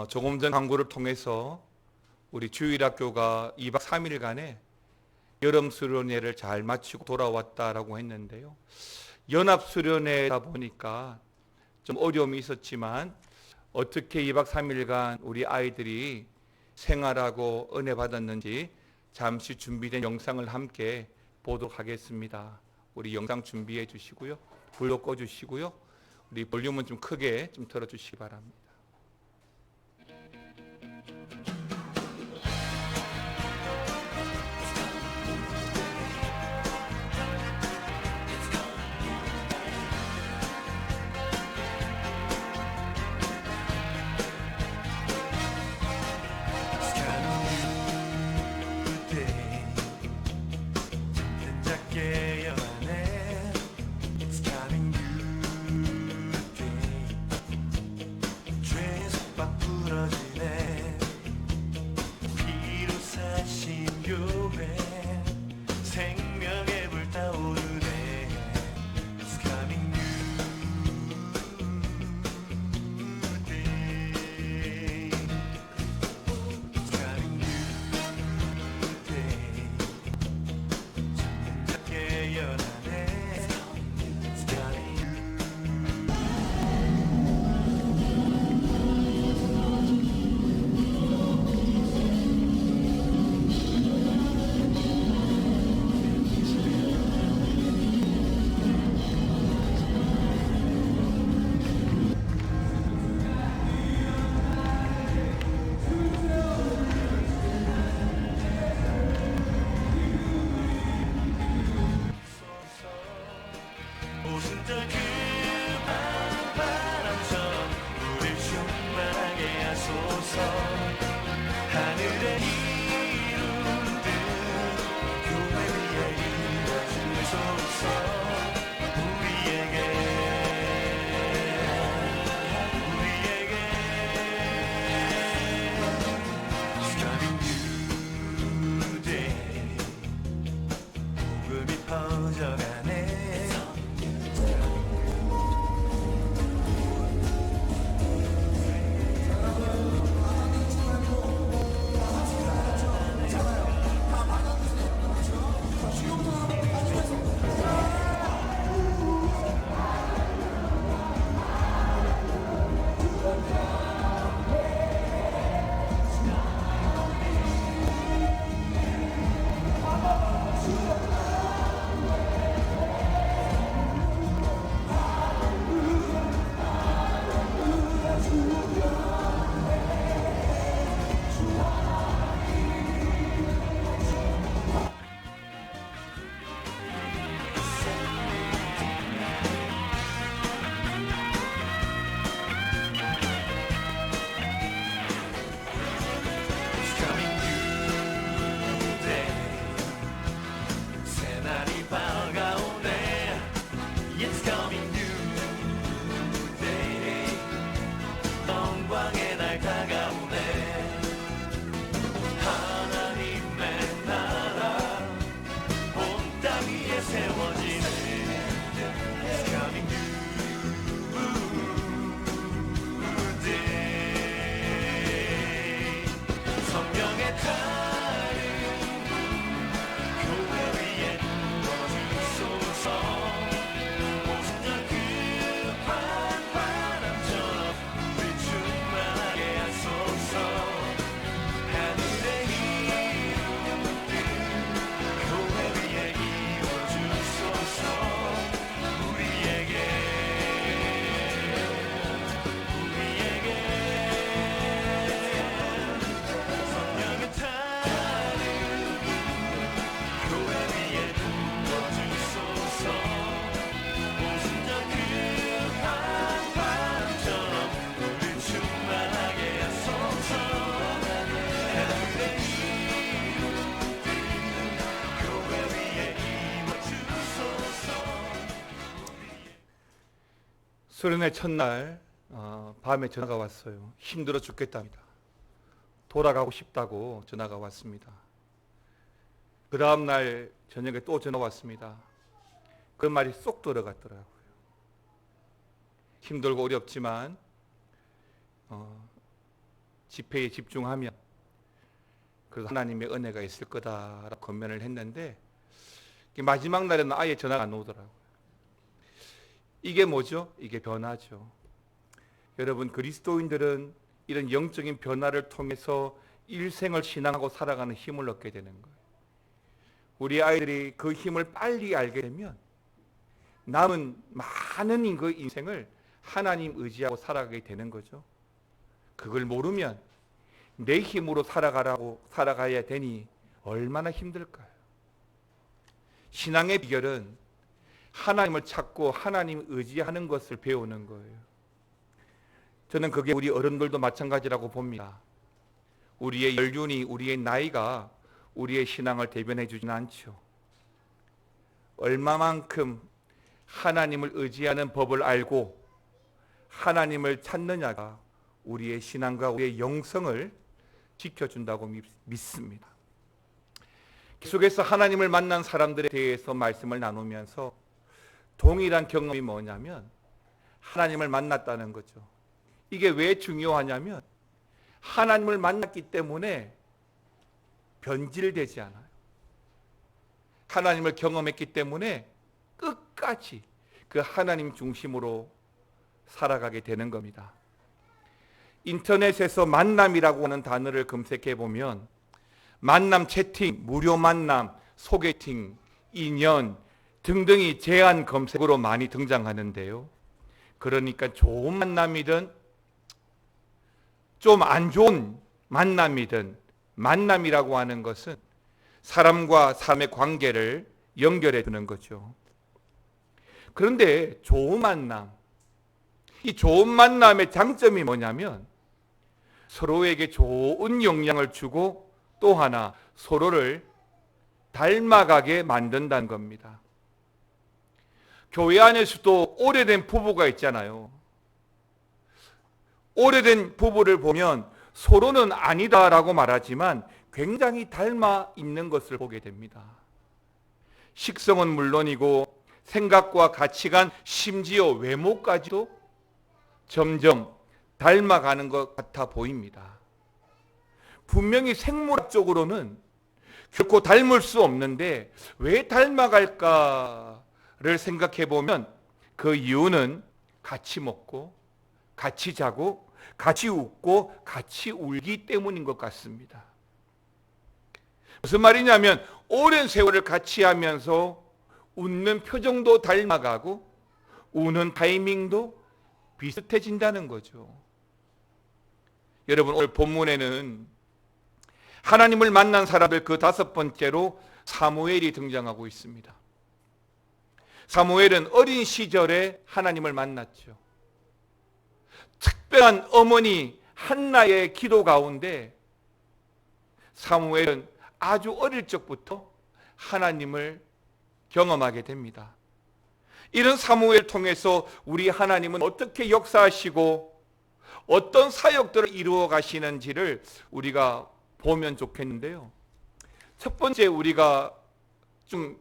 조금 전 광고를 통해서 우리 주일학교가 2박 3일간의 여름 수련회를 잘 마치고 돌아왔다라고 했는데요. 연합 수련회다 보니까 좀 어려움이 있었지만 어떻게 2박 3일간 우리 아이들이 생활하고 은혜 받았는지 잠시 준비된 영상을 함께 보도록 하겠습니다. 우리 영상 준비해 주시고요. 불도 꺼 주시고요. 우리 볼륨은 좀 크게 좀 틀어 주시기 바랍니다. 수련회 첫날 밤에 전화가 왔어요. 힘들어 죽겠답니다. 돌아가고 싶다고 전화가 왔습니다. 그 다음날 저녁에 또 전화 왔습니다. 그 말이 쏙 들어갔더라고요. 힘들고 어렵지만 집회에 집중하면 그래도 하나님의 은혜가 있을 거다라고 권면을 했는데 마지막 날에는 아예 전화가 안 오더라고요. 이게 뭐죠? 이게 변화죠. 여러분, 그리스도인들은 이런 영적인 변화를 통해서 일생을 신앙하고 살아가는 힘을 얻게 되는 거예요. 우리 아이들이 그 힘을 빨리 알게 되면 남은 많은 그 인생을 하나님 의지하고 살아가게 되는 거죠. 그걸 모르면 내 힘으로 살아가야 되니 얼마나 힘들까요? 신앙의 비결은 하나님을 찾고 하나님을 의지하는 것을 배우는 거예요. 저는 그게 우리 어른들도 마찬가지라고 봅니다. 우리의 연륜이, 우리의 나이가 우리의 신앙을 대변해 주지는 않죠. 얼마만큼 하나님을 의지하는 법을 알고 하나님을 찾느냐가 우리의 신앙과 우리의 영성을 지켜준다고 믿습니다. 계속해서 하나님을 만난 사람들에 대해서 말씀을 나누면서 동일한 경험이 뭐냐면 하나님을 만났다는 거죠. 이게 왜 중요하냐면 하나님을 만났기 때문에 변질되지 않아요. 하나님을 경험했기 때문에 끝까지 그 하나님 중심으로 살아가게 되는 겁니다. 인터넷에서 만남이라고 하는 단어를 검색해 보면 만남 채팅, 무료 만남, 소개팅, 인연 등등이 제한 검색으로 많이 등장하는데요. 그러니까 좋은 만남이든 좀 안 좋은 만남이든 만남이라고 하는 것은 사람과 사람의 관계를 연결해 두는 거죠. 그런데 좋은 만남, 이 좋은 만남의 장점이 뭐냐면 서로에게 좋은 영향을 주고 또 하나 서로를 닮아가게 만든다는 겁니다. 교회 안에서도 오래된 부부가 있잖아요. 오래된 부부를 보면 서로는 아니다라고 말하지만 굉장히 닮아 있는 것을 보게 됩니다. 식성은 물론이고 생각과 가치관, 심지어 외모까지도 점점 닮아가는 것 같아 보입니다. 분명히 생물학적으로는 결코 닮을 수 없는데 왜 닮아갈까를 생각해 보면 그 이유는 같이 먹고 같이 자고 같이 웃고 같이 울기 때문인 것 같습니다. 무슨 말이냐면 오랜 세월을 같이 하면서 웃는 표정도 닮아가고 우는 타이밍도 비슷해진다는 거죠. 여러분, 오늘 본문에는 하나님을 만난 사람들 그 5번째로 사무엘이 등장하고 있습니다. 사무엘은 어린 시절에 하나님을 만났죠. 특별한 어머니 한나의 기도 가운데 사무엘은 아주 어릴 적부터 하나님을 경험하게 됩니다. 이런 사무엘을 통해서 우리 하나님은 어떻게 역사하시고 어떤 사역들을 이루어 가시는지를 우리가 보면 좋겠는데요. 첫 번째 우리가 좀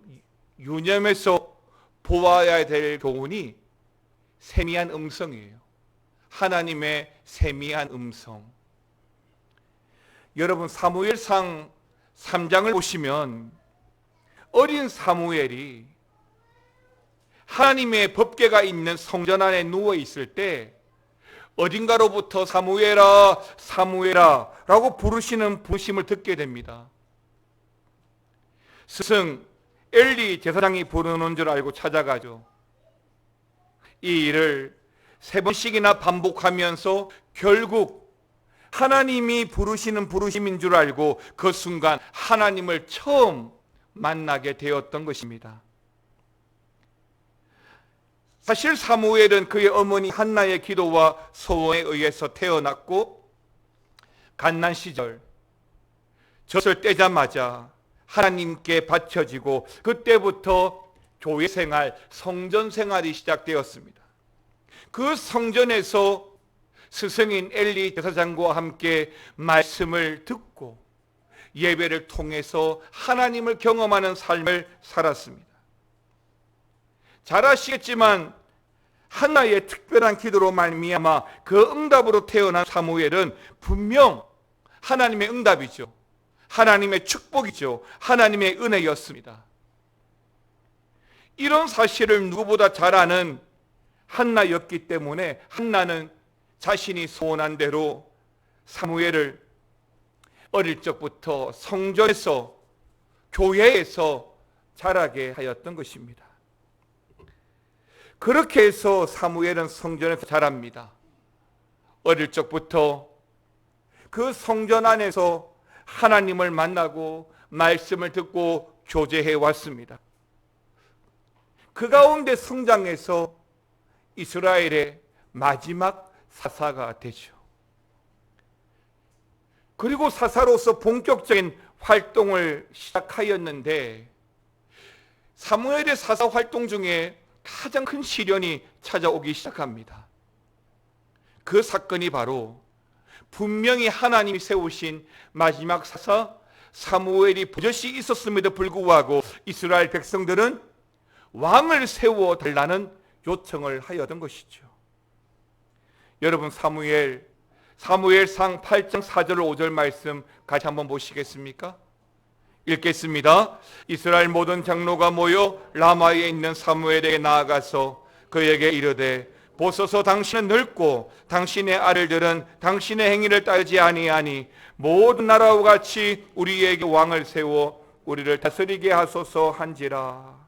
유념해서 보아야 될 교훈이 세미한 음성이에요. 하나님의 세미한 음성. 여러분, 사무엘상 3장을 보시면 어린 사무엘이 하나님의 법궤가 있는 성전 안에 누워 있을 때 어딘가로부터 사무엘아 사무엘아 라고 부르시는 부르심을 듣게 됩니다. 스승 엘리 제사장이 부르는 줄 알고 찾아가죠. 이 일을 3번씩이나 반복하면서 결국 하나님이 부르시는 부르심인 줄 알고 그 순간 하나님을 처음 만나게 되었던 것입니다. 사실 사무엘은 그의 어머니 한나의 기도와 소원에 의해서 태어났고 갓난 시절 젖을 떼자마자 하나님께 바쳐지고 그때부터 교회 생활, 성전 생활이 시작되었습니다. 그 성전에서 스승인 엘리 제사장과 함께 말씀을 듣고 예배를 통해서 하나님을 경험하는 삶을 살았습니다. 잘 아시겠지만 한나의 특별한 기도로 말미암아 그 응답으로 태어난 사무엘은 분명 하나님의 응답이죠. 하나님의 축복이죠. 하나님의 은혜였습니다. 이런 사실을 누구보다 잘 아는 한나였기 때문에 한나는 자신이 소원한 대로 사무엘을 어릴 적부터 성전에서, 교회에서 자라게 하였던 것입니다. 그렇게 해서 사무엘은 성전에서 자랍니다. 어릴 적부터 그 성전 안에서 하나님을 만나고 말씀을 듣고 교제해 왔습니다. 그 가운데 성장해서 이스라엘의 마지막 사사가 되죠. 그리고 사사로서 본격적인 활동을 시작하였는데, 사무엘의 사사 활동 중에 가장 큰 시련이 찾아오기 시작합니다. 그 사건이 바로 분명히 하나님이 세우신 마지막 사사 사무엘이 버젓이 있었음에도 불구하고 이스라엘 백성들은 왕을 세워 달라는 요청을 하였던 것이죠. 여러분, 사무엘상 8장 4절 5절 말씀 같이 한번 보시겠습니까? 읽겠습니다. 이스라엘 모든 장로가 모여 라마에 있는 사무엘에게 나아가서 그에게 이르되, 보소서 당신은 늙고 당신의 아들들은 당신의 행위를 따르지 아니하니 모든 나라와 같이 우리에게 왕을 세워 우리를 다스리게 하소서 한지라.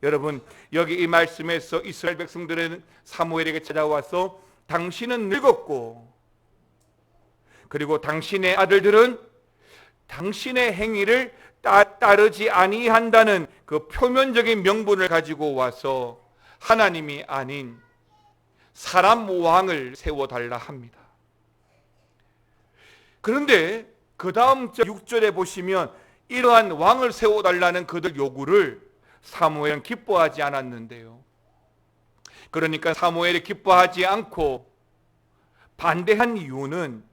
여러분, 여기 이 말씀에서 이스라엘 백성들은 사무엘에게 찾아와서 당신은 늙었고, 그리고 당신의 아들들은 당신의 행위를 따르지 아니한다는 그 표면적인 명분을 가지고 와서 하나님이 아닌 사람 왕을 세워달라 합니다. 그런데 그 다음 6절에 보시면 이러한 왕을 세워달라는 그들 요구를 사무엘은 기뻐하지 않았는데요. 그러니까 사무엘이 기뻐하지 않고 반대한 이유는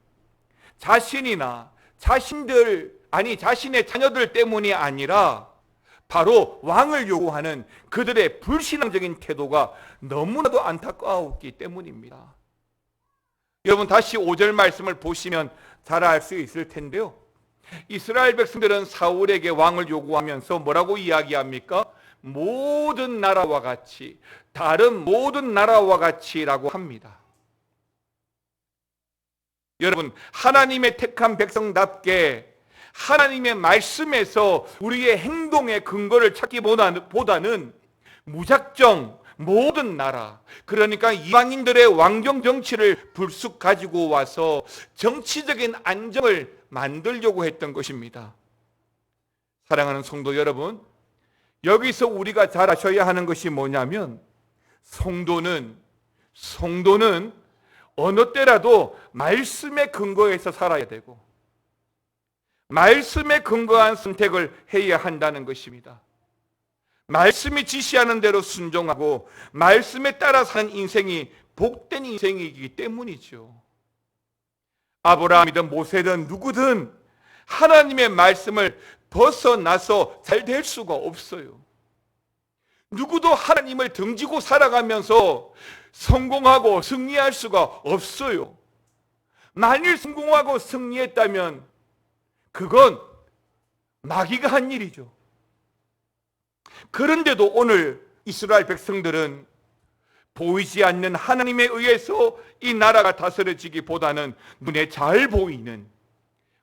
자신이나 자신의 자녀들 때문이 아니라 바로 왕을 요구하는 그들의 불신앙적인 태도가 너무나도 안타까웠기 때문입니다. 여러분, 다시 5절 말씀을 보시면 잘 알 수 있을 텐데요. 이스라엘 백성들은 사울에게 왕을 요구하면서 뭐라고 이야기합니까? 모든 나라와 같이, 다른 모든 나라와 같이라고 합니다. 여러분, 하나님의 택한 백성답게 하나님의 말씀에서 우리의 행동의 근거를 찾기보다는 무작정 모든 나라, 그러니까 이방인들의 왕정 정치를 불쑥 가지고 와서 정치적인 안정을 만들려고 했던 것입니다. 사랑하는 성도 여러분, 여기서 우리가 잘 아셔야 하는 것이 뭐냐면, 성도는 어느 때라도 말씀에 근거해서 살아야 되고 말씀에 근거한 선택을 해야 한다는 것입니다. 말씀이 지시하는 대로 순종하고 말씀에 따라 사는 인생이 복된 인생이기 때문이죠. 아브라함이든 모세든 누구든 하나님의 말씀을 벗어나서 잘 될 수가 없어요. 누구도 하나님을 등지고 살아가면서 성공하고 승리할 수가 없어요. 만일 성공하고 승리했다면 그건 마귀가 한 일이죠. 그런데도 오늘 이스라엘 백성들은 보이지 않는 하나님에 의해서 이 나라가 다스려지기보다는 눈에 잘 보이는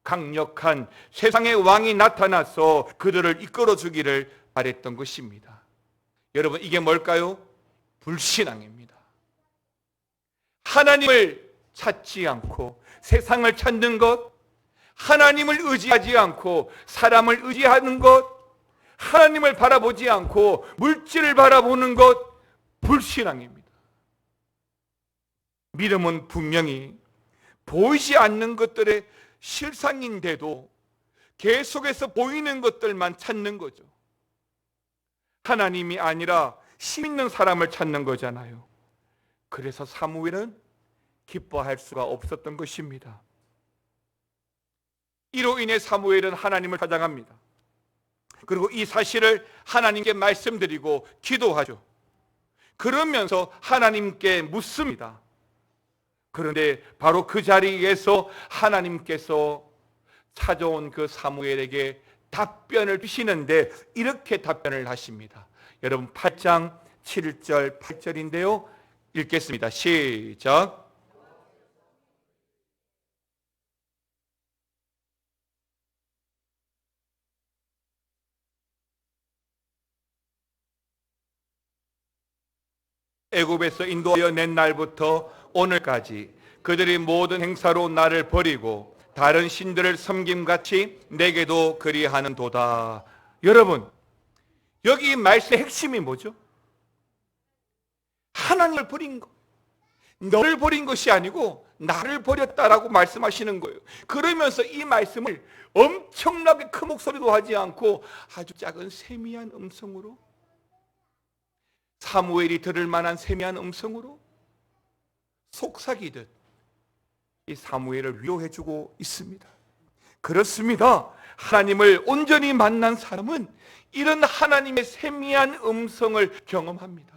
강력한 세상의 왕이 나타나서 그들을 이끌어주기를 바랬던 것입니다. 여러분, 이게 뭘까요? 불신앙입니다. 하나님을 찾지 않고 세상을 찾는 것, 하나님을 의지하지 않고 사람을 의지하는 것, 하나님을 바라보지 않고 물질을 바라보는 것, 불신앙입니다. 믿음은 분명히 보이지 않는 것들의 실상인데도 계속해서 보이는 것들만 찾는 거죠. 하나님이 아니라 힘 있는 사람을 찾는 거잖아요. 그래서 사무엘은 기뻐할 수가 없었던 것입니다. 이로 인해 사무엘은 하나님을 찾아갑니다. 그리고 이 사실을 하나님께 말씀드리고 기도하죠. 그러면서 하나님께 묻습니다. 그런데 바로 그 자리에서 하나님께서 찾아온 그 사무엘에게 답변을 주시는데 이렇게 답변을 하십니다. 여러분 8장 7절 8절인데요. 읽겠습니다. 시작. 애굽에서 인도하여 낸 날부터 오늘까지 그들이 모든 행사로 나를 버리고 다른 신들을 섬김같이 내게도 그리하는도다. 여러분, 여기 말씀의 핵심이 뭐죠? 하나님을 버린 것, 너를 버린 것이 아니고 나를 버렸다라고 말씀하시는 거예요. 그러면서 이 말씀을 엄청나게 큰 목소리도 하지 않고 아주 작은 세미한 음성으로, 사무엘이 들을 만한 세미한 음성으로 속삭이듯 이 사무엘을 위로해주고 있습니다. 그렇습니다. 하나님을 온전히 만난 사람은 이런 하나님의 세미한 음성을 경험합니다.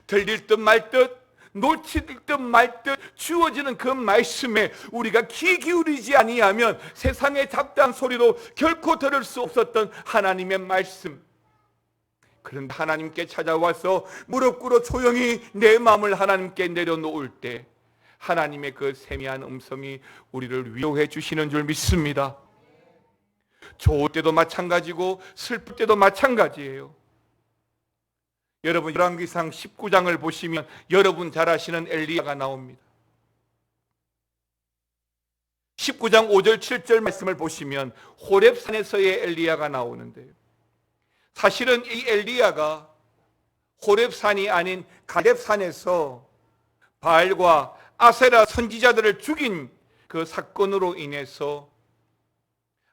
들릴 듯 말 듯, 놓칠 듯 말 듯 주어지는 그 말씀에 우리가 귀 기울이지 아니하면 세상의 잡다한 소리도 결코 들을 수 없었던 하나님의 말씀. 그런데 하나님께 찾아와서 무릎 꿇어 조용히 내 마음을 하나님께 내려놓을 때 하나님의 그 세미한 음성이 우리를 위로해 주시는 줄 믿습니다. 좋을 때도 마찬가지고 슬플 때도 마찬가지예요. 여러분 열왕기상 19장을 보시면 여러분 잘 아시는 엘리야가 나옵니다. 19장 5절 7절 말씀을 보시면 호렙산에서의 엘리야가 나오는데요. 사실은 이 엘리야가 호렙산이 아닌 가렙산에서 바알과 아세라 선지자들을 죽인 그 사건으로 인해서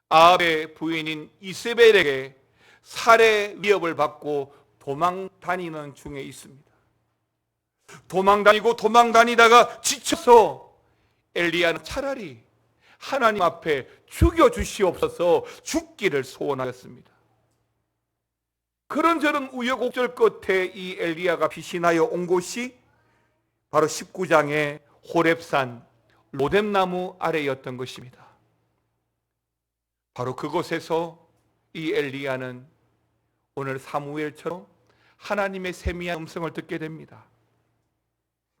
아합의 부인인 이세벨에게 살해 위협을 받고 도망 다니는 중에 있습니다. 도망 다니다가 지쳐서 엘리야는 차라리 하나님 앞에 죽여주시옵소서 죽기를 소원하였습니다. 그런저런 우여곡절 끝에 이 엘리야가 피신하여 온 곳이 바로 19장의 호렙산 로뎀나무 아래였던 것입니다. 바로 그곳에서 이 엘리야는 오늘 사무엘처럼 하나님의 세미한 음성을 듣게 됩니다.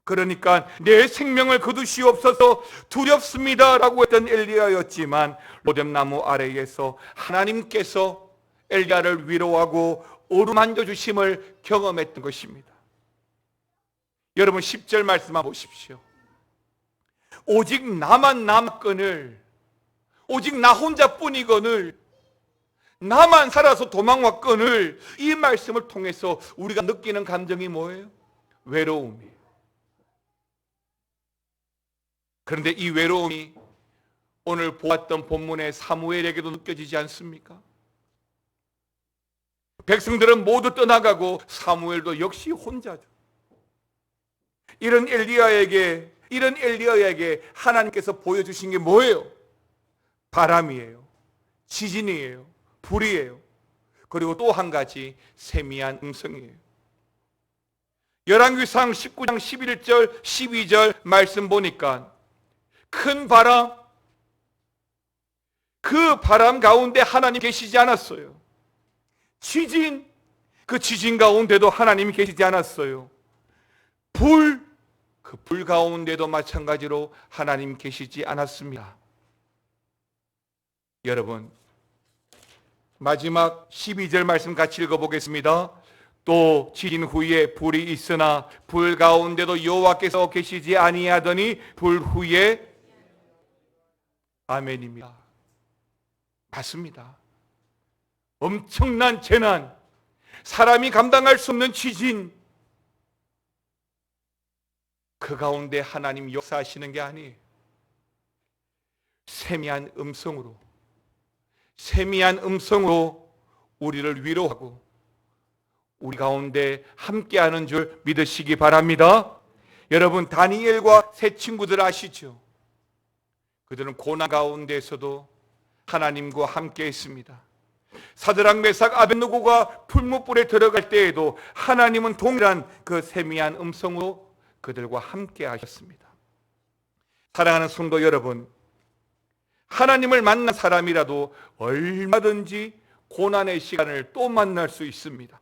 그러니까 내 생명을 거두시옵소서 두렵습니다 라고 했던 엘리야였지만 로뎀나무 아래에서 하나님께서 엘리야를 위로하고 어루만져 주심을 경험했던 것입니다. 여러분 10절 말씀만 보십시오. 오직 나만 남건을, 오직 나 혼자뿐이거늘, 나만 살아서 도망왔건을, 이 말씀을 통해서 우리가 느끼는 감정이 뭐예요? 외로움이에요. 그런데 이 외로움이 오늘 보았던 본문의 사무엘에게도 느껴지지 않습니까? 백성들은 모두 떠나가고 사무엘도 역시 혼자죠. 이런 엘리야에게 하나님께서 보여주신 게 뭐예요? 바람이에요. 지진이에요. 불이에요. 그리고 또 한 가지 세미한 음성이에요. 열왕기상 19장 11절 12절 말씀 보니까 큰 바람, 그 바람 가운데 하나님 계시지 않았어요. 지진, 그 지진 가운데도 하나님이 계시지 않았어요. 불, 그 불 가운데도 마찬가지로 하나님 계시지 않았습니다. 여러분 마지막 12절 말씀 같이 읽어보겠습니다. 또 지진 후에 불이 있으나 불 가운데도 여호와께서 계시지 아니하더니 불 후에 아멘입니다. 맞습니다. 엄청난 재난, 사람이 감당할 수 없는 지진, 그 가운데 하나님 역사하시는 게 아니에요. 세미한 음성으로 우리를 위로하고 우리 가운데 함께하는 줄 믿으시기 바랍니다. 여러분 다니엘과 세 친구들 아시죠? 그들은 고난 가운데에서도 하나님과 함께 했습니다. 사드락 메삭 아벳느고가 풀무불에 들어갈 때에도 하나님은 동일한 그 세미한 음성으로 그들과 함께 하셨습니다. 사랑하는 성도 여러분, 하나님을 만난 사람이라도 얼마든지 고난의 시간을 또 만날 수 있습니다.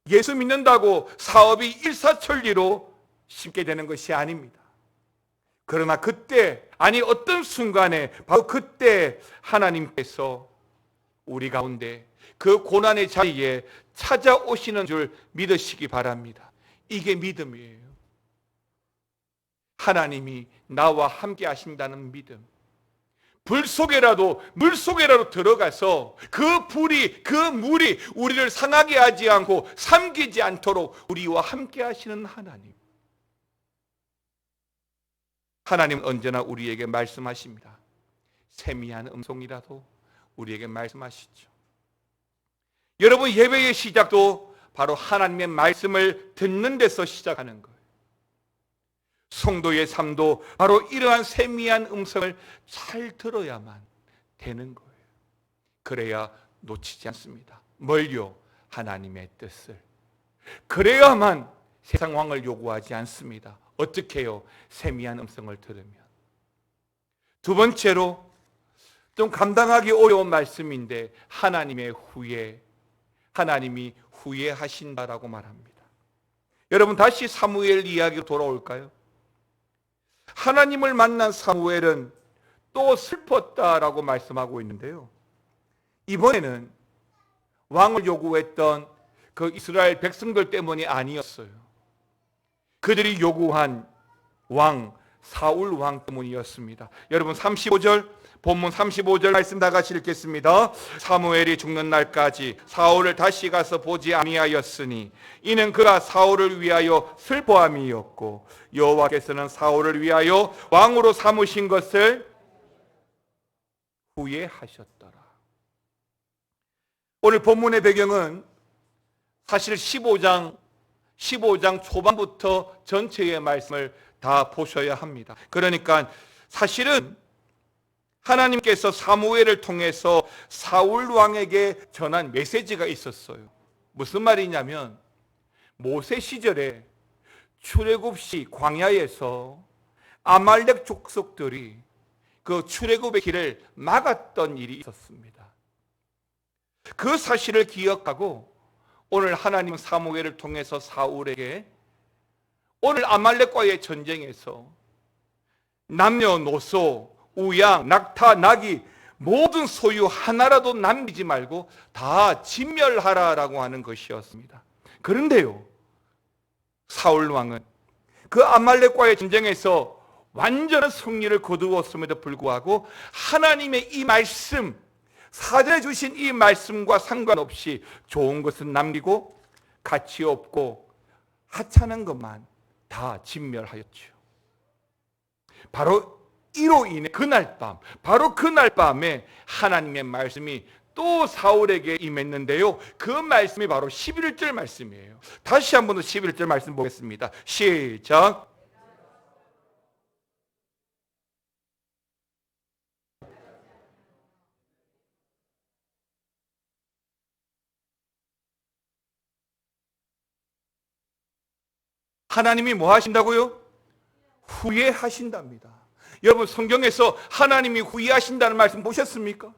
예수 믿는다고 사업이 일사천리로 쉽게 되는 것이 아닙니다. 그러나 그때, 아니 어떤 순간에, 바로 그때 하나님께서 우리 가운데 그 고난의 자리에 찾아오시는 줄 믿으시기 바랍니다. 이게 믿음이에요. 하나님이 나와 함께 하신다는 믿음. 불 속에라도, 물 속에라도 들어가서 그 불이, 그 물이 우리를 상하게 하지 않고 삼키지 않도록 우리와 함께 하시는 하나님. 하나님은 언제나 우리에게 말씀하십니다. 세미한 음성이라도 우리에게 말씀하시죠. 여러분, 예배의 시작도 바로 하나님의 말씀을 듣는 데서 시작하는 거예요. 성도의 삶도 바로 이러한 세미한 음성을 잘 들어야만 되는 거예요. 그래야 놓치지 않습니다. 뭘요? 하나님의 뜻을. 그래야만 세상 왕을 요구하지 않습니다. 어떻게 해요? 세미한 음성을 들으면. 두 번째로, 좀 감당하기 어려운 말씀인데, 하나님의 후회. 하나님이 후회하신다라고 말합니다. 여러분, 다시 사무엘 이야기로 돌아올까요? 하나님을 만난 사무엘은 또 슬펐다라고 말씀하고 있는데요, 이번에는 왕을 요구했던 그 이스라엘 백성들 때문이 아니었어요. 그들이 요구한 왕, 사울 왕 때문이었습니다. 여러분, 35절, 본문 35절 말씀 다 같이 읽겠습니다. 사무엘이 죽는 날까지 사울을 다시 가서 보지 아니하였으니 이는 그가 사울을 위하여 슬퍼함이었고 여호와께서는 사울을 위하여 왕으로 삼으신 것을 후회하셨더라. 오늘 본문의 배경은 사실 15장 초반부터 전체의 말씀을 다 보셔야 합니다. 그러니까 사실은 하나님께서 사무엘을 통해서 사울 왕에게 전한 메시지가 있었어요. 무슨 말이냐면, 모세 시절에 출애굽시 광야에서 아말렉 족속들이 그 출애굽의 길을 막았던 일이 있었습니다. 그 사실을 기억하고 오늘 하나님은 사무엘을 통해서 사울에게 오늘 아말렉과의 전쟁에서 남녀노소, 우양, 낙타, 나귀 모든 소유 하나라도 남기지 말고 다 진멸하라라고 하는 것이었습니다. 그런데요, 사울 왕은 그 아말렉과의 전쟁에서 완전한 승리를 거두었음에도 불구하고 하나님의 이 말씀, 사전에 주신 이 말씀과 상관없이 좋은 것은 남기고 가치 없고 하찮은 것만 다 진멸하였죠. 바로 이로 인해 바로 그날 밤에 하나님의 말씀이 또 사울에게 임했는데요, 그 말씀이 바로 11절 말씀이에요. 다시 한 번 더 11절 말씀 보겠습니다. 시작. 하나님이 뭐 하신다고요? 후회하신답니다. 여러분, 성경에서 하나님이 후회하신다는 말씀 보셨습니까?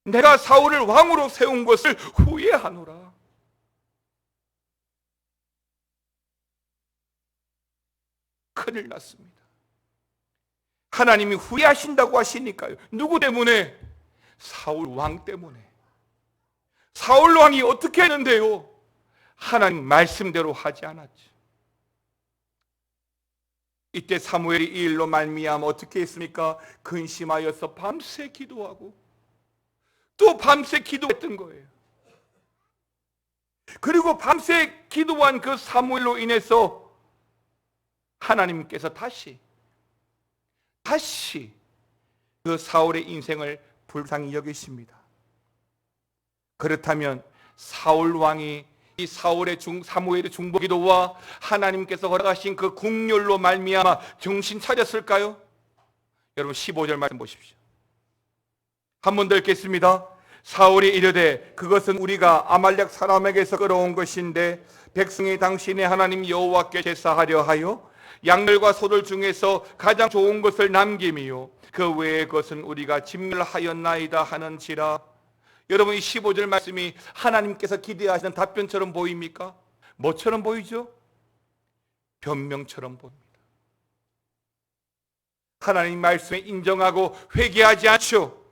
내가 사울을 왕으로 세운 것을 후회하노라. 큰일 났습니다. 하나님이 후회하신다고 하시니까요. 누구 때문에? 사울 왕 때문에. 사울 왕이 어떻게 했는데요? 하나님 말씀대로 하지 않았죠. 이때 사무엘이 이 일로 말미암아 어떻게 했습니까? 근심하여서 밤새 기도하고 또 밤새 기도했던 거예요. 그리고 밤새 기도한 그 사무엘로 인해서 하나님께서 다시 그 사울의 인생을 불쌍히 여기십니다. 그렇다면 사울 왕이 이 사무엘의 중보기도와 하나님께서 허락하신 그 국률로 말미암아 정신 차렸을까요? 여러분, 15절 말씀 보십시오. 한 번 더 읽겠습니다. 사울이 이르되 그것은 우리가 아말렉 사람에게서 끌어온 것인데 백성이 당신의 하나님 여호와께 제사하려 하여 양들과 소들 중에서 가장 좋은 것을 남김이요 그 외의 것은 우리가 진멸하였나이다 하는지라. 여러분, 이 15절 말씀이 하나님께서 기대하시는 답변처럼 보입니까? 뭐처럼 보이죠? 변명처럼 보입니다. 하나님 말씀에 인정하고 회개하지 않죠.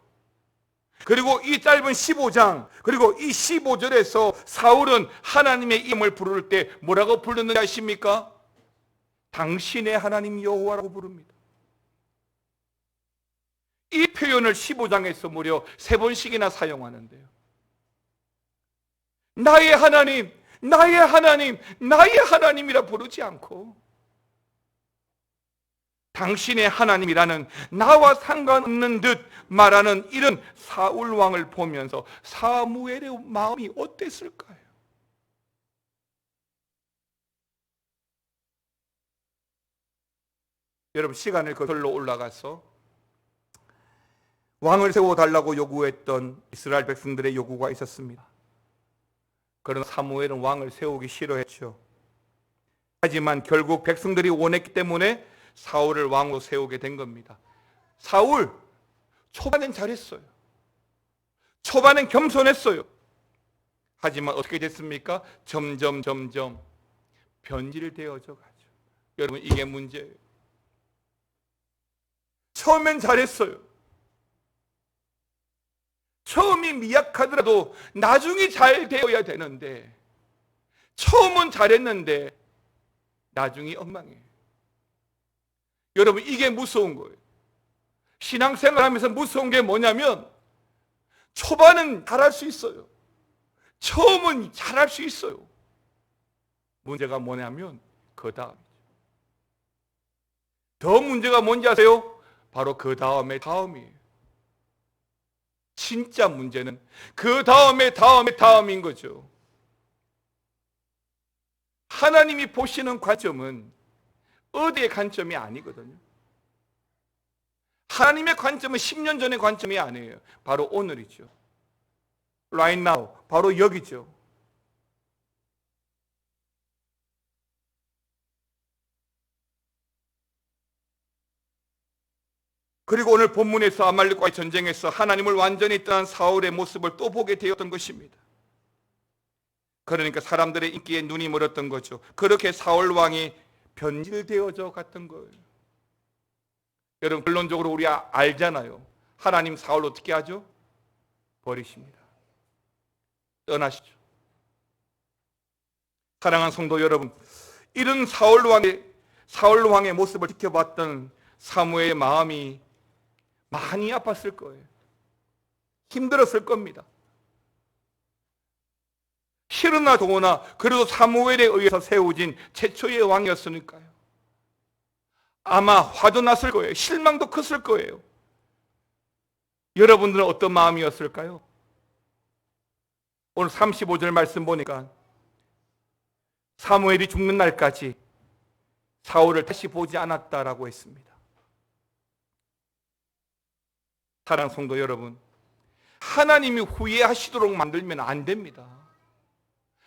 그리고 이 짧은 15장, 그리고 이 15절에서 사울은 하나님의 이름을 부를 때 뭐라고 부르는지 아십니까? 당신의 하나님 여호와라고 부릅니다. 이 표현을 15장에서 무려 3번씩이나 사용하는데요. 나의 하나님, 나의 하나님, 나의 하나님이라 부르지 않고 당신의 하나님이라는 나와 상관없는 듯 말하는 이런 사울 왕을 보면서 사무엘의 마음이 어땠을까요? 여러분, 시간을 거슬러 올라가서 왕을 세워달라고 요구했던 이스라엘 백성들의 요구가 있었습니다. 그러나 사무엘은 왕을 세우기 싫어했죠. 하지만 결국 백성들이 원했기 때문에 사울을 왕으로 세우게 된 겁니다. 사울, 초반엔 잘했어요. 초반엔 겸손했어요. 하지만 어떻게 됐습니까? 점점 변질되어져 가죠. 여러분, 이게 문제예요. 처음엔 잘했어요. 처음이 미약하더라도 나중에 잘 되어야 되는데, 처음은 잘했는데 나중이 엉망이에요. 여러분, 이게 무서운 거예요. 신앙생활하면서 무서운 게 뭐냐면 초반은 잘할 수 있어요. 처음은 잘할 수 있어요. 문제가 뭐냐면 그 다음이죠. 더 문제가 뭔지 아세요? 바로 그 다음에 다음이에요. 진짜 문제는 그 다음에 다음인 거죠. 하나님이 보시는 관점은 어디의 관점이 아니거든요. 하나님의 관점은 10년 전의 관점이 아니에요. 바로 오늘이죠. Right now, 바로 여기죠. 그리고 오늘 본문에서 아말렉과의 전쟁에서 하나님을 완전히 떠난 사울의 모습을 또 보게 되었던 것입니다. 그러니까 사람들의 인기에 눈이 멀었던 거죠. 그렇게 사울 왕이 변질되어져 갔던 거예요. 여러분, 결론적으로 우리 알잖아요. 하나님 사울 어떻게 하죠? 버리십니다. 떠나시죠. 사랑하는 성도 여러분, 이런 사울 왕의 모습을 지켜봤던 사무엘의 마음이 많이 아팠을 거예요. 힘들었을 겁니다. 싫으나 좋으나 그래도 사무엘에 의해서 세워진 최초의 왕이었으니까요. 아마 화도 났을 거예요. 실망도 컸을 거예요. 여러분들은 어떤 마음이었을까요? 오늘 35절 말씀 보니까 사무엘이 죽는 날까지 사울을 다시 보지 않았다라고 했습니다. 사랑하는 성도 여러분, 하나님이 후회하시도록 만들면 안 됩니다.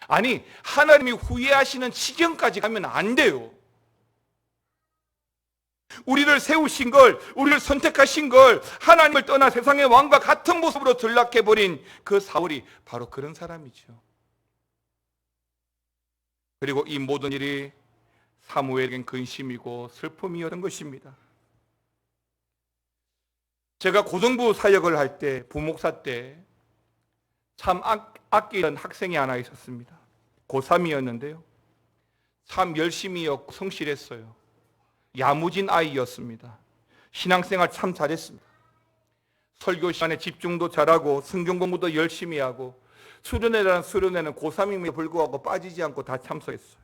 아니, 하나님이 후회하시는 지경까지 가면 안 돼요. 우리를 세우신 걸, 우리를 선택하신 걸 하나님을 떠나 세상의 왕과 같은 모습으로 전락해버린 그 사울이 바로 그런 사람이죠. 그리고 이 모든 일이 사무엘에겐 근심이고 슬픔이었던 것입니다. 제가 고등부 사역을 할 때, 부목사 때 참 아끼던 학생이 하나 있었습니다. 고3이었는데요. 참 열심히였고 성실했어요. 야무진 아이였습니다. 신앙생활 참 잘했습니다. 설교 시간에 집중도 잘하고 성경 공부도 열심히 하고 수련회라는 수련회는 고3임에도 불구하고 빠지지 않고 다 참석했어요.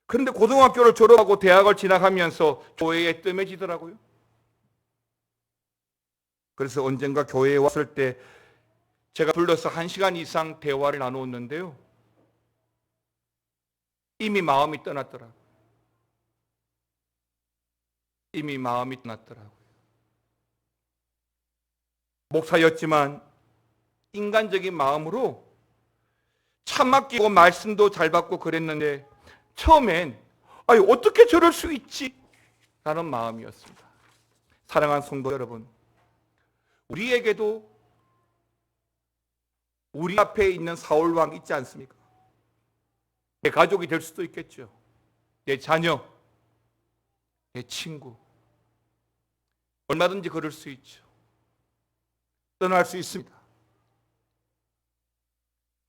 그런데 고등학교를 졸업하고 대학을 진학하면서 교회에 뜸해지더라고요. 그래서 언젠가 교회에 왔을 때 제가 불러서 1시간 이상 대화를 나누었는데요. 이미 마음이 떠났더라고요. 이미 마음이 떠났더라고요. 목사였지만 인간적인 마음으로 참 아끼고 말씀도 잘 받고 그랬는데 처음엔 아니 어떻게 저럴 수 있지? 라는 마음이었습니다. 사랑하는 성도 여러분, 우리에게도 우리 앞에 있는 사울왕 있지 않습니까? 내 가족이 될 수도 있겠죠. 내 자녀, 내 친구, 얼마든지 그럴 수 있죠. 떠날 수 있습니다.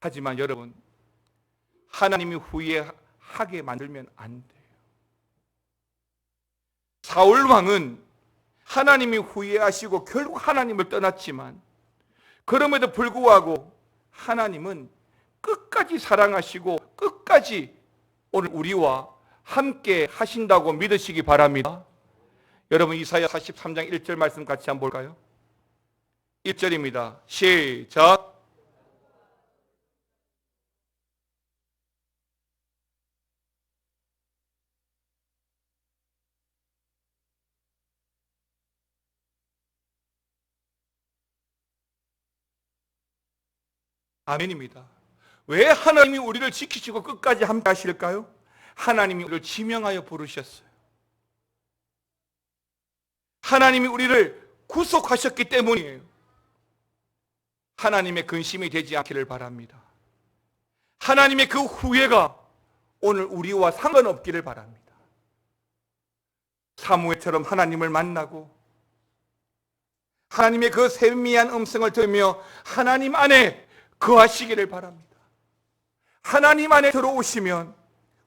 하지만 여러분, 하나님이 후회하게 만들면 안 돼요. 사울왕은 하나님이 후회하시고 결국 하나님을 떠났지만, 그럼에도 불구하고 하나님은 끝까지 사랑하시고 끝까지 오늘 우리와 함께 하신다고 믿으시기 바랍니다. 여러분, 이사야 43장 1절 말씀 같이 한번 볼까요? 1절입니다. 시작. 아멘입니다. 왜 하나님이 우리를 지키시고 끝까지 함께 하실까요? 하나님이 우리를 지명하여 부르셨어요. 하나님이 우리를 구속하셨기 때문이에요. 하나님의 근심이 되지 않기를 바랍니다. 하나님의 그 후회가 오늘 우리와 상관없기를 바랍니다. 사무엘처럼 하나님을 만나고 하나님의 그 세미한 음성을 들으며 하나님 안에 거하시기를 바랍니다. 하나님 안에 들어오시면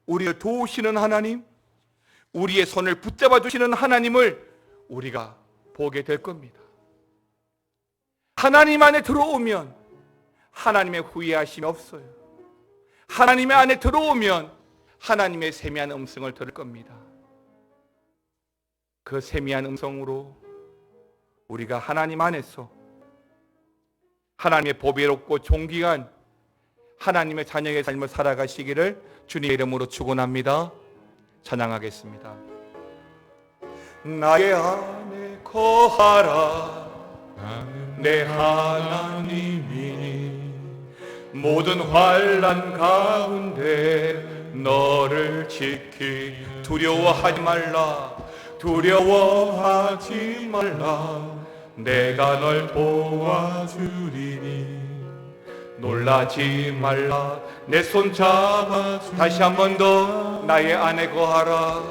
우리를 도우시는 하나님, 우리의 손을 붙잡아 주시는 하나님을 우리가 보게 될 겁니다. 하나님 안에 들어오면 하나님의 후회하심이 없어요. 하나님 안에 들어오면 하나님의 세미한 음성을 들을 겁니다. 그 세미한 음성으로 우리가 하나님 안에서 하나님의 보배롭고 존귀한 하나님의 자녀의 삶을 살아가시기를 주님의 이름으로 축원합니다. 찬양하겠습니다. 나의 안에 거하라 내 하나님이니 모든 환난 가운데 너를 지키 두려워하지 말라 두려워하지 말라 내가 널 도와주리니 놀라지 말라 내 손 잡아주리니 다시 한 번 더 나의 안에 거하라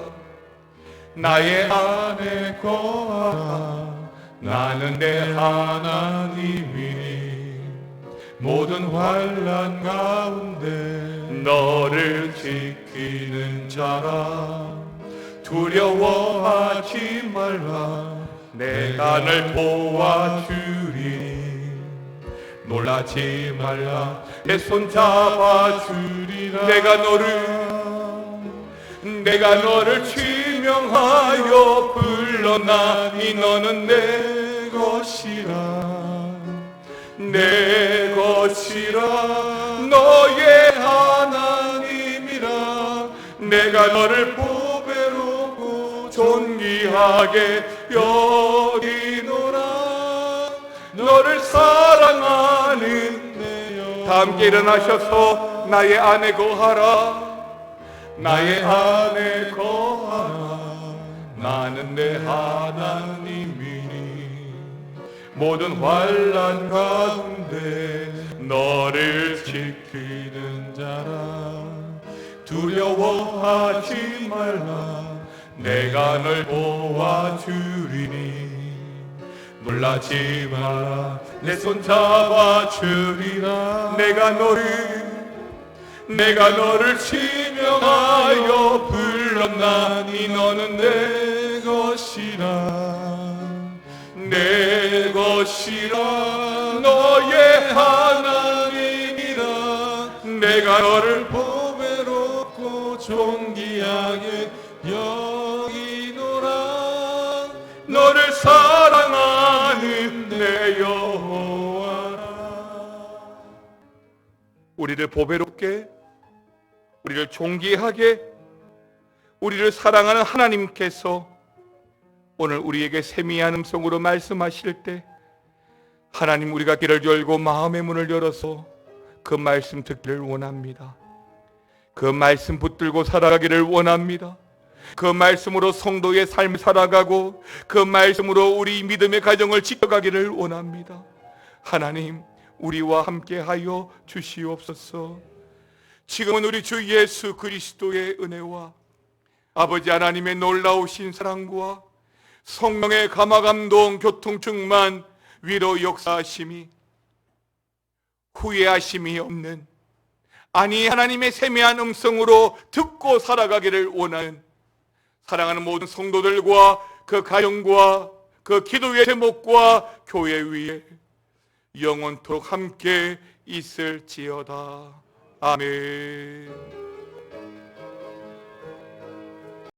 나의 안에 거하라 나는 내 하나님이니 모든 환난 가운데 너를 지키는 자라 두려워하지 말라 내가 널 도와주리니 놀라지 말라 내 손 잡아주리라 내가 너를 지명하여 불러나니 너는 내 것이라 너의 하나님이라 내가 너를 보배롭고 존귀하게 여기노라 너를 사랑하는 내 영 다 함께 일어나셔서 나의 안에 거하라 나의 안에 거하라 나는 내 하나님이니 모든 환난 가운데 너를 지키는 자라 두려워하지 말라 내가 널 도와주리니 놀라지 말라 내 손 잡아주리라 내가 너를 지명하여 불렀나니 너는 내 것이라 너의 하나님이라 내가 너를 보배롭고 존귀하게 여기노라 너를 사랑하는 내 여호와라 우리를 보배롭게 우리를 존귀하게 우리를 사랑하는 하나님께서 오늘 우리에게 세미한 음성으로 말씀하실 때 하나님 우리가 귀를 열고 마음의 문을 열어서 그 말씀 듣기를 원합니다. 그 말씀 붙들고 살아가기를 원합니다. 그 말씀으로 성도의 삶을 살아가고 그 말씀으로 우리 믿음의 가정을 지켜가기를 원합니다. 하나님, 우리와 함께하여 주시옵소서. 지금은 우리 주 예수 그리스도의 은혜와 아버지 하나님의 놀라우신 사랑과 성령의 감화감동 교통 충만 위로 역사하심이 후회하심이 없는, 아니 하나님의 세미한 음성으로 듣고 살아가기를 원하는 사랑하는 모든 성도들과 그 가정과 그 기도의 제목과 교회 위에 영원토록 함께 있을지어다. 아멘.